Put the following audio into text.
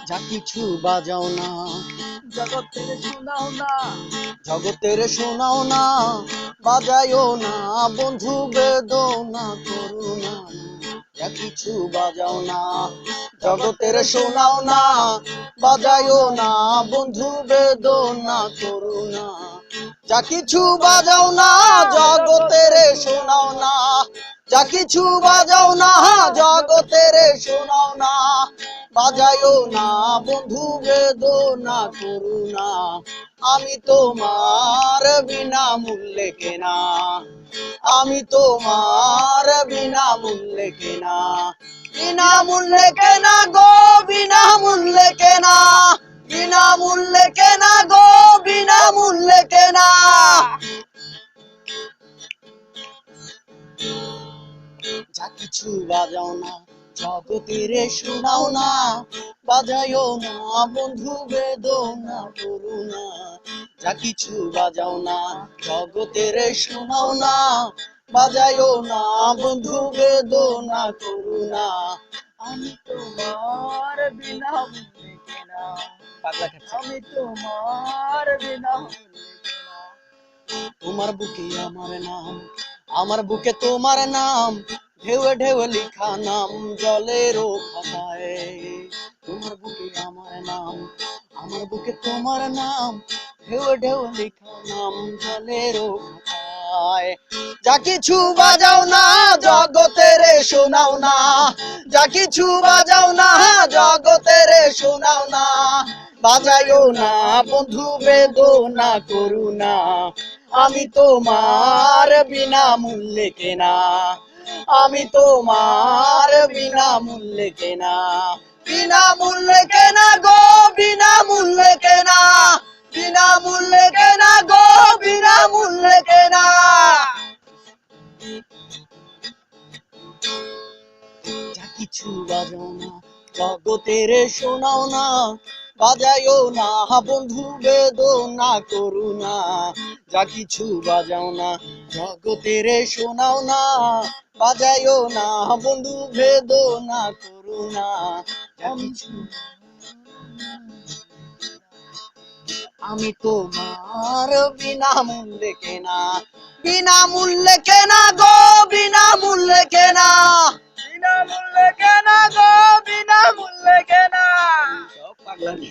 যা কিছু বাজাও না, জগতের শোনাও না, জগতের শোনাও না, বাজায়ও না বন্ধু বেদনা করুণা। যা কিছু বাজাও না, জগতের শোনাও না, বাজায়ও না বন্ধু বেদনা করুণা। যা কিছু বাজাও না, জগতের শোনাও না, যা কিছু বাজাও না, জগতের শোনাও না, বাজায়ও না বন্ধু বেদনা করুণা। আমি তোমার বিনা মূল্যে কেনা, আমি তোমার বিনা মূল্যে কেনা, বিনা মূল্যে কেনা গো, বিনা মূল্যে কেনা, বিনা মূল্যে কেনা গো, বিনা মূল্যে কেনা। যা কিছু বাজাও না, জগতের শোনাও না, বাজায়ও না বন্ধু বেদনা করুণা। যা কিছু বাজাও না, জগতের শোনাও না, বাজায়ও না বন্ধু বেদনা করুণা। আমি তোমার বিনা মূল্যে কেনা, পাগলা খাচ্ছে। আমি তোমার বিনা মূল্যে কেনা। তোমার বুকে আমার নাম, আমার বুকে তোমার নাম, ঢেউয়ে ঢেউয়ে লিখা নাম জলেরও খাতায়। তোমার বুকে আমার নাম, আমার বুকে তোমার নাম, ঢেউয়ে ঢেউয়ে লিখা নাম জলেরও খাতায়। যা কিছু বাজাও না, জগতের শোনাও না, যা কিছু বাজাও না, জগতের শোনাও না, বাজায়ও না বন্ধু বেদনা করুণা। আমি তোমার বিনা মূল্যে কেনা, আমি তোমার বিনা মূল্যে কেনা, বিনা মূল্যে কেনা গো, বিনা মূল্যে কেনা, বিনা মূল্যে কেনা গো, বিনা মূল্যে কেনা। যা কিছু বাজাও না, জগতের শোনাও না, বাজায়ও না বন্ধু বেদনা করুণা। যা কিছু বাজাও না, জগতের শোনাও না, বাজায়ও না বন্ধু বেদনা করুণা। যা কিছু আমি তোমার বিনা মূল্যে কেনা, বিনা মূল্যে কেনা গো, বিনা মূল্যে কেনা, বিনা মূল্যে কেনা গো, বিনা মূল্যে কেনা। সব পাগলামি।